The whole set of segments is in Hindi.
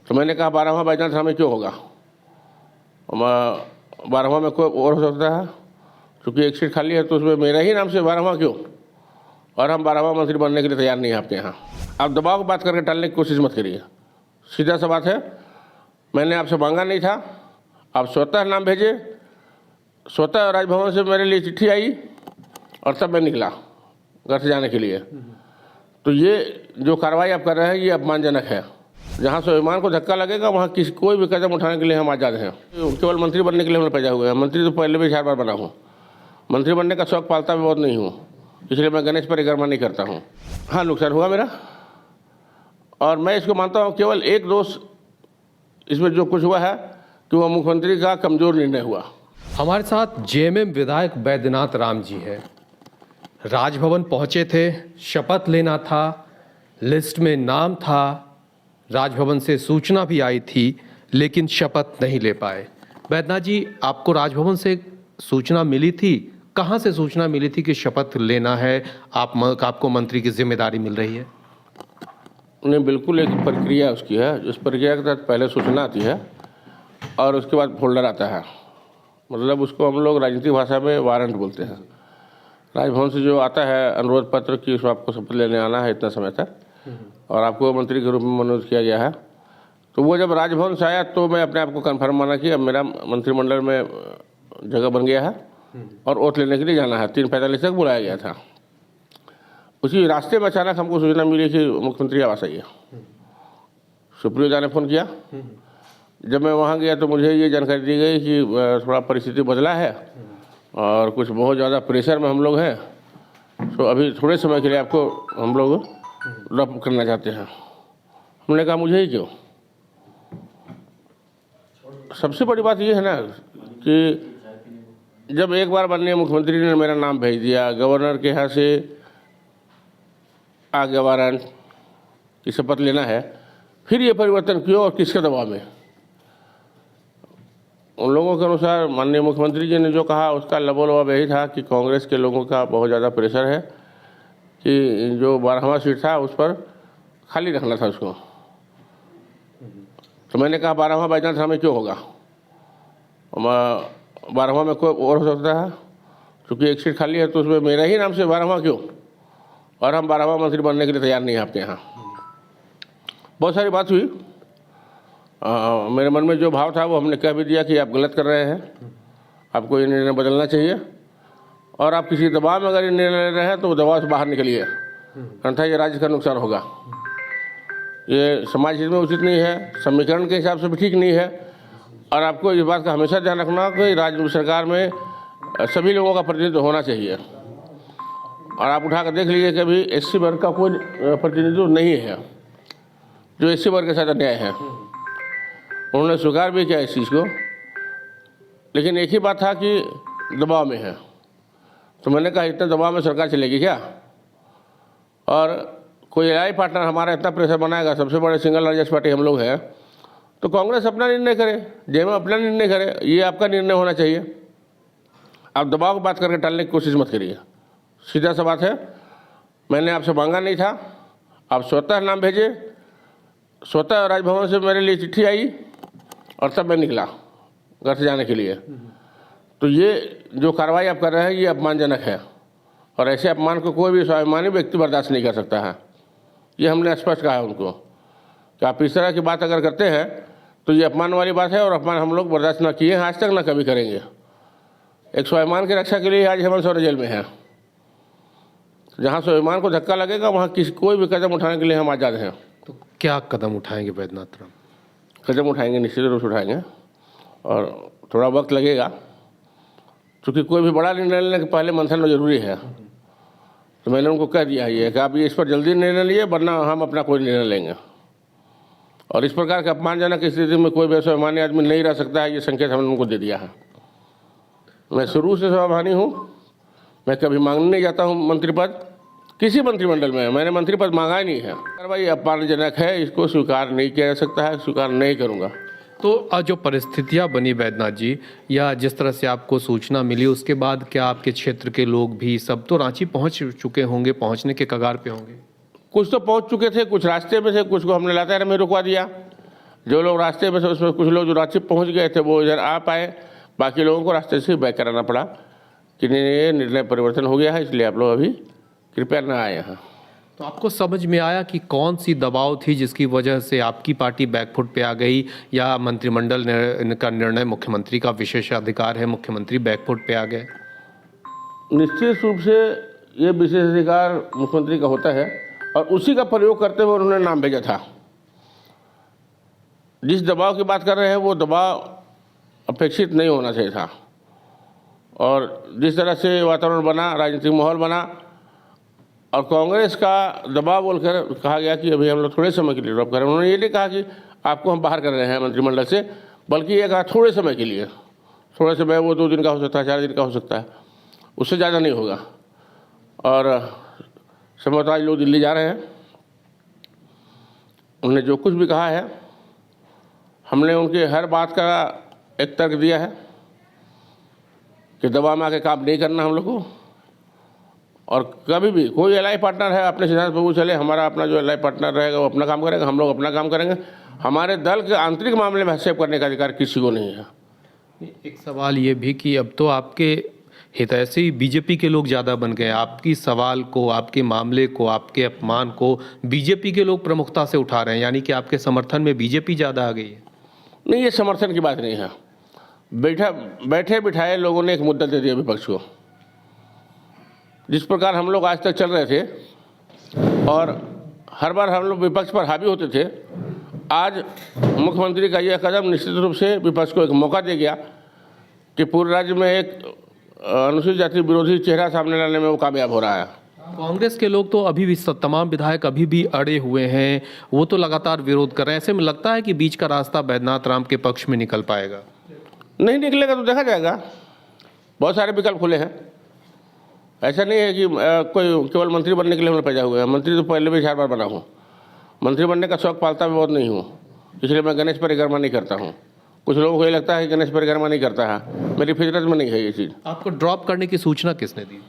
तो मैंने कहा 12वां बाई चांस हमें क्यों होगा, 12वां में कोई और हो सकता है, क्योंकि एक सीट खाली है तो उसमें मेरा ही नाम से 12वां क्यों, और हम 12वां मंत्री बनने के लिए तैयार नहीं है आपके यहाँ। आप दबाव की बात करके टालने की कोशिश मत करिए, सीधा सा बात है, मैंने आपसे मांगा नहीं था, आप स्वतः नाम भेजे, स्वतः राजभवन से मेरे लिए चिट्ठी आई और तब मैं निकला घर से जाने के लिए। तो ये जो कार्रवाई आप कर रहे हैं ये अपमानजनक है। जहाँ स्वाभिमान को धक्का लगेगा वहाँ कोई भी कदम उठाने के लिए हम आज़ाद हैं। केवल मंत्री बनने के लिए हमने पैदा हुए हैं, मंत्री तो पहले भी 4 बार बना हूँ, मंत्री बनने का शौक पालता भी बहुत नहीं हूँ, इसलिए मैं गणेश परिक्रमा नहीं करता हूँ। हाँ, नुकसान हुआ मेरा, और मैं इसको मानता हूँ केवल एक दोष इसमें जो कुछ हुआ है कि वह मुख्यमंत्री का कमज़ोर निर्णय हुआ। हमारे साथ जेएमएम विधायक बैद्यनाथ राम जी है। राजभवन पहुंचे थे, शपथ लेना था, लिस्ट में नाम था, राजभवन से सूचना भी आई थी, लेकिन शपथ नहीं ले पाए। बैद्यनाथ जी, आपको राजभवन से सूचना मिली थी? कहां से सूचना मिली थी कि शपथ लेना है, आपको मंत्री की जिम्मेदारी मिल रही है? नहीं, बिल्कुल एक प्रक्रिया उसकी है, उस प्रक्रिया के तहत पहले सूचना आती है और उसके बाद फोल्डर आता है, मतलब उसको हम लोग राजनीतिक भाषा में वारंट बोलते हैं। राजभवन से जो आता है अनुरोध पत्र कि उसमें आपको शपथ लेने आना है इतना समय तक और आपको मंत्री के रूप में मनोनीत किया गया है, तो वो जब राजभवन से आया तो मैं अपने आप को कन्फर्म माना कि अब मेरा मंत्रिमंडल में जगह बन गया है और ओथ लेने के लिए जाना है। 3:45 तक बुलाया गया था। उसी रास्ते में अचानक हमको सूचना मिली कि मुख्यमंत्री आवास आई है। सुप्रियो ने फ़ोन किया। जब मैं वहाँ गया तो मुझे ये जानकारी दी गई कि थोड़ा परिस्थिति बदला है और कुछ बहुत ज़्यादा प्रेशर में हम लोग हैं, तो अभी थोड़े समय के लिए आपको हम लोग ड्रॉप करना चाहते हैं। हमने कहा मुझे ही क्यों। सबसे बड़ी बात ये है ना कि जब एक बार माननीय मुख्यमंत्री ने मेरा नाम भेज दिया, गवर्नर के यहाँ से आ गया वारंट कि शपथ लेना है, फिर ये परिवर्तन क्यों और किसके दबाव में? उन लोगों के अनुसार माननीय मुख्यमंत्री जी ने जो कहा उसका लबोलबाब यही था कि कांग्रेस के लोगों का बहुत ज़्यादा प्रेशर है कि जो 12वां सीट था उस पर खाली रखना था उसको। तो मैंने कहा 12वां बाई चांस हमें क्यों होगा, 12वां में कोई और हो सकता है, क्योंकि एक सीट खाली है तो उसमें मेरा ही नाम से 12वां क्यों, और हम 12वां मंत्री बनने के लिए तैयार नहीं है आपके यहाँ। बहुत सारी बात हुई। मेरे मन में जो भाव था वो हमने कह भी दिया कि आप गलत कर रहे हैं, आपको ये निर्णय बदलना चाहिए, और आप किसी दबाव में अगर ये निर्णय ले रहे हैं तो वो दबाव से बाहर निकलिए, अन्यथा ये राज्य का नुकसान होगा। ये समाज हित में उचित नहीं है, समीकरण के हिसाब से भी ठीक नहीं है, और आपको इस बात का हमेशा ध्यान रखना कि राज्य सरकार में सभी लोगों का प्रतिनिधित्व होना चाहिए। और आप उठा कर देख लीजिए कि अभी एससी वर्ग का कोई प्रतिनिधित्व नहीं है, जो एससी वर्ग के साथ अन्याय है। उन्होंने स्वीकार भी किया इस चीज़ को, लेकिन एक ही बात था कि दबाव में है। तो मैंने कहा इतने दबाव में सरकार चलेगी क्या, और कोई एआई पार्टनर हमारा इतना प्रेशर बनाएगा, सबसे बड़े सिंगल लार्जेस्ट पार्टी हम लोग हैं, तो कांग्रेस अपना निर्णय करे, जेएमएम अपना निर्णय करे, ये आपका निर्णय होना चाहिए। आप दबाव की बात करके टालने की कोशिश मत करिए, सीधा सा बात है, मैंने आपसे मांगा नहीं था, आप स्वतः नाम भेजे, स्वतः राजभवन से मेरे लिए चिट्ठी आई और तब मैं निकला घर से जाने के लिए। तो ये जो कार्रवाई आप कर रहे हैं ये अपमानजनक है, और ऐसे अपमान को कोई भी स्वाभिमानी व्यक्ति बर्दाश्त नहीं कर सकता है। ये हमने स्पष्ट कहा है उनको कि आप इस तरह की बात अगर करते हैं तो ये अपमान वाली बात है, और अपमान हम लोग बर्दाश्त ना किए हैं आज तक, ना कभी करेंगे। एक स्वाभिमान की रक्षा के लिए आज हेमंत सोरेन जेल में है। जहाँ स्वाभिमान को धक्का लगेगा वहाँ कोई भी कदम उठाने के लिए हम आज़ाद हैं। तो क्या कदम उठाएंगे बैद्यनाथ राम? कदम उठाएंगे, निश्चित रूप से उठाएंगे, और थोड़ा वक्त लगेगा, क्योंकि कोई भी बड़ा निर्णय लेने के पहले मंथन जरूरी है। तो मैंने उनको कह दिया है कि आप ये इस पर जल्दी निर्णय लिए, वरना हम अपना कोई निर्णय लेंगे। और इस प्रकार के अपमानजनक स्थिति में कोई भी स्वाभिमानी आदमी नहीं रह सकता है, ये संकेत हमने उनको दे दिया है। मैं शुरू से स्वाभिमानी हूँ, मैं कभी मांगने नहीं जाता हूँ मंत्री पद, किसी मंत्रिमंडल में मैंने मंत्री पद मांगा ही नहीं है। कार्रवाई अपमानजनक है, इसको स्वीकार नहीं किया जा सकता है, स्वीकार नहीं करूँगा। तो जो परिस्थितियां बनी बैद्यनाथ जी, या जिस तरह से आपको सूचना मिली उसके बाद क्या आपके क्षेत्र के लोग भी सब तो रांची पहुंच चुके होंगे, पहुंचने के कगार पे होंगे? कुछ तो पहुंच चुके थे, कुछ रास्ते में थे, कुछ को हमने लाते में रुकवा दिया। जो लोग रास्ते में से उसमें कुछ लोग जो रांची पहुंच गए थे वो इधर आ पाए, बाकी लोगों को रास्ते से बैक कराना पड़ा कि नहीं ये निर्णय परिवर्तन हो गया है, इसलिए आप लोग अभी कृपया न आए यहाँ। तो आपको समझ में आया कि कौन सी दबाव थी जिसकी वजह से आपकी पार्टी बैकफुट पे आ गई, या मंत्रिमंडल का निर्णय, मुख्यमंत्री का विशेषाधिकार है, मुख्यमंत्री बैकफुट पे आ गए? निश्चित रूप से ये विशेषाधिकार मुख्यमंत्री का होता है और उसी का प्रयोग करते हुए उन्होंने नाम भेजा था। जिस दबाव की बात कर रहे हैं वो दबाव अपेक्षित नहीं होना चाहिए था, और जिस तरह से वातावरण बना, राजनीतिक माहौल बना और कांग्रेस का दबाव बोलकर कहा गया कि अभी हम लोग थोड़े समय के लिए ड्रॉप करें। उन्होंने ये नहीं कहा कि आपको हम बाहर कर रहे हैं मंत्रिमंडल से, बल्कि ये कहा थोड़े समय के लिए। थोड़े समय वो 2 दिन का हो सकता है, 4 दिन का हो सकता है, उससे ज़्यादा नहीं होगा। और संभवतः आज लोग दिल्ली जा रहे हैं, उन्होंने जो कुछ भी कहा है हमने उनके हर बात का एक तर्क दिया है कि दबाव में आके काम नहीं करना हम लोग को, और कभी भी कोई एलआई पार्टनर है अपने सिद्धांत पर वो चले, हमारा अपना जो एलआई पार्टनर रहेगा वो अपना काम करेगा, हम लोग अपना काम करेंगे। हमारे दल के आंतरिक मामले में हस्तक्षेप करने का अधिकार किसी को नहीं है। एक सवाल ये भी कि अब तो आपके हितैषी बीजेपी के लोग ज़्यादा बन गए, आपकी सवाल को, आपके मामले को, आपके अपमान को बीजेपी के लोग प्रमुखता से उठा रहे हैं, यानी कि आपके समर्थन में बीजेपी ज़्यादा आ गई है? नहीं, ये समर्थन की बात नहीं है। बैठे बिठाए लोगों ने एक मुद्दा दे दिया विपक्ष को। जिस प्रकार हम लोग आज तक चल रहे थे और हर बार हम लोग विपक्ष पर हावी होते थे, आज मुख्यमंत्री का यह कदम निश्चित रूप से विपक्ष को एक मौका दे गया कि पूरे राज्य में एक अनुसूचित जाति विरोधी चेहरा सामने लाने में वो कामयाब हो रहा है। कांग्रेस के लोग तो अभी भी, तमाम विधायक अभी भी अड़े हुए हैं, वो तो लगातार विरोध कर रहे हैं। ऐसे में लगता है कि बीच का रास्ता बैद्यनाथ राम के पक्ष में निकल पाएगा? नहीं निकलेगा तो देखा जाएगा, बहुत सारे विकल्प खुले हैं। ऐसा नहीं है कि कोई केवल मंत्री बनने के लिए हमने पैदा हुए हैं। मंत्री तो पहले भी 4 बार बना हूँ। मंत्री बनने का शौक पालता भी बहुत नहीं हूँ, इसलिए मैं गणेश परिक्रमा नहीं करता हूँ। कुछ लोगों को ये लगता है कि गणेश परिक्रमा नहीं करता है, मेरी फितरत में नहीं है ये चीज़। आपको ड्रॉप करने की सूचना किसने दी?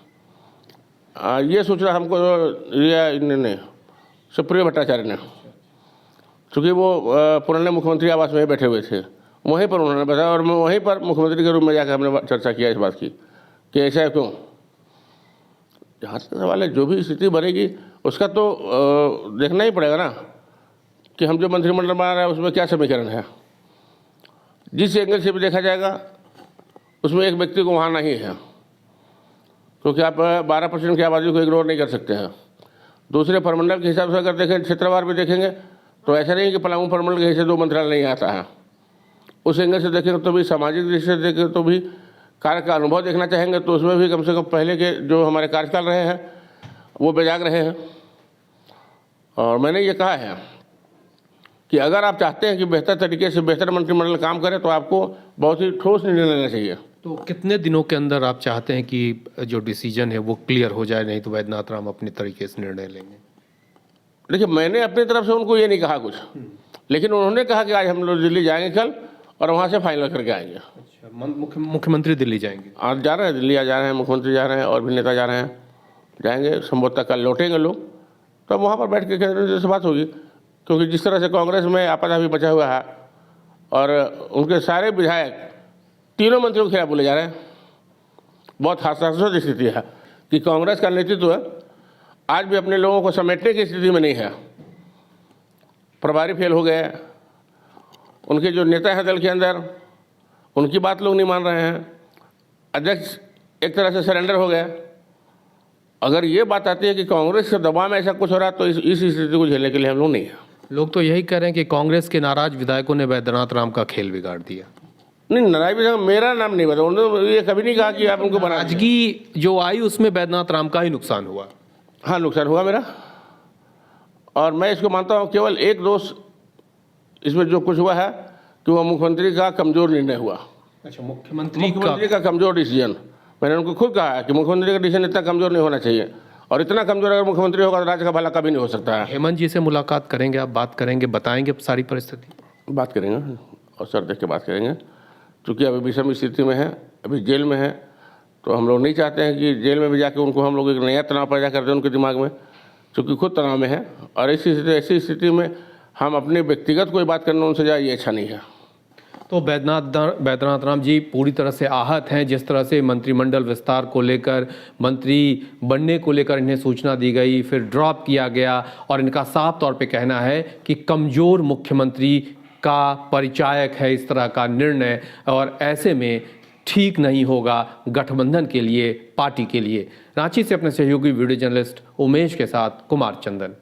ये सूचना हमको दिया इन्होंने, सुप्रियो भट्टाचार्य ने, चूँकि वो पुराने मुख्यमंत्री आवास में बैठे हुए थे, वहीं पर उन्होंने बताया और मैं वहीं पर मुख्यमंत्री के रूप में जाकर हमने चर्चा किया इस बात की कि ऐसा है क्यों। जहाँ तक सवाल है, जो भी स्थिति बनेगी उसका तो देखना ही पड़ेगा ना कि हम जो मंत्रिमंडल बना रहे हैं उसमें क्या समीकरण है। जिस एंगल से भी देखा जाएगा उसमें एक व्यक्ति को वहाँ नहीं है, क्योंकि आप 12% की आबादी को इग्नोर नहीं कर सकते हैं। दूसरे प्रमंडल के हिसाब से अगर देखें, क्षेत्रवार भी देखेंगे तो ऐसा नहीं कि पलामू प्रमंडल के हिस्से 2 मंत्रालय नहीं आता है। उस एंगल से देखेंगे तो भी, सामाजिक दृष्टि से देखें तो भी, कार्य का अनुभव देखना चाहेंगे तो उसमें भी कम से कम पहले के जो हमारे कार्यकाल रहे हैं वो बेजाग रहे हैं। और मैंने ये कहा है कि अगर आप चाहते हैं कि बेहतर तरीके से बेहतर मंत्रिमंडल काम करे तो आपको बहुत ही ठोस निर्णय लेना चाहिए। तो कितने दिनों के अंदर आप चाहते हैं कि जो डिसीजन है वो क्लियर हो जाए, नहीं तो बैद्यनाथ राम अपने तरीके से निर्णय लेंगे? देखिए, मैंने अपनी तरफ से उनको ये नहीं कहा कुछ, लेकिन उन्होंने कहा कि आज हम लोग दिल्ली जाएंगे कल और वहाँ से फाइनल करके आएंगे। अच्छा, मुख्यमंत्री दिल्ली जाएंगे? आज जा रहे हैं, दिल्ली आज जा रहे हैं, मुख्यमंत्री जा रहे हैं और भी नेता जा रहे हैं, जाएंगे। संभवतः कल लौटेंगे लोग, तब तो वहाँ पर बैठ के केंद्र से बात होगी। क्योंकि जिस तरह से कांग्रेस में आपदा भी बचा हुआ है और उनके सारे विधायक तीनों मंत्रियों के खिलाफ बोले जा रहे हैं, बहुत हास्यास्पद स्थिति है कि कांग्रेस का नेतृत्व आज भी अपने लोगों को समेटने की स्थिति में नहीं है। प्रभारी फेल हो गए, उनके जो नेता हैं दल के अंदर उनकी बात लोग नहीं मान रहे हैं, अध्यक्ष एक तरह से सरेंडर हो गए। अगर ये बात आती है कि कांग्रेस के दबाव में ऐसा कुछ हो रहा है तो इस स्थिति को झेलने के लिए हम लोग नहीं हैं। लोग तो यही कह रहे हैं कि कांग्रेस के नाराज विधायकों ने बैद्यनाथ राम का खेल बिगाड़ दिया। नहीं, नाराज विधायक मेरा नाम नहीं बता, उन्होंने ये कभी नहीं कहा कि आप उनको बना। नाराजगी जो आई उसमें बैद्यनाथ राम का ही नुकसान हुआ। हाँ, नुकसान हुआ मेरा, और मैं इसको मानता हूँ केवल एक दोष इसमें जो कुछ हुआ है कि वो मुख्यमंत्री का कमजोर निर्णय हुआ। अच्छा, मुख्यमंत्री का कमजोर डिसीजन। मैंने उनको खुद कहा है कि मुख्यमंत्री का डिसीजन इतना कमजोर नहीं होना चाहिए, और इतना कमजोर अगर मुख्यमंत्री होगा तो राज्य का भला कभी नहीं हो सकता है। हेमंत जी से मुलाकात करेंगे आप, बात करेंगे, बताएंगे सारी परिस्थिति? बात करेंगे और सर देख के बात करेंगे, क्योंकि अभी विषम स्थिति में है, अभी जेल में है, तो हम लोग नहीं चाहते हैं कि जेल में भी जाके उनको हम लोग एक नया तनाव पैदा कर दें उनके दिमाग में, क्योंकि खुद तनाव में है। और ऐसी स्थिति में हम अपनी व्यक्तिगत कोई बात करना उनसे जाए, ये अच्छा नहीं है। तो बैद्यनाथ राम जी पूरी तरह से आहत हैं जिस तरह से मंत्रिमंडल विस्तार को लेकर, मंत्री बनने को लेकर इन्हें सूचना दी गई, फिर ड्रॉप किया गया और इनका साफ तौर पे कहना है कि कमज़ोर मुख्यमंत्री का परिचायक है इस तरह का निर्णय, और ऐसे में ठीक नहीं होगा गठबंधन के लिए, पार्टी के लिए। रांची से अपने सहयोगी वीडियो जर्नलिस्ट उमेश के साथ कुमार चंदन।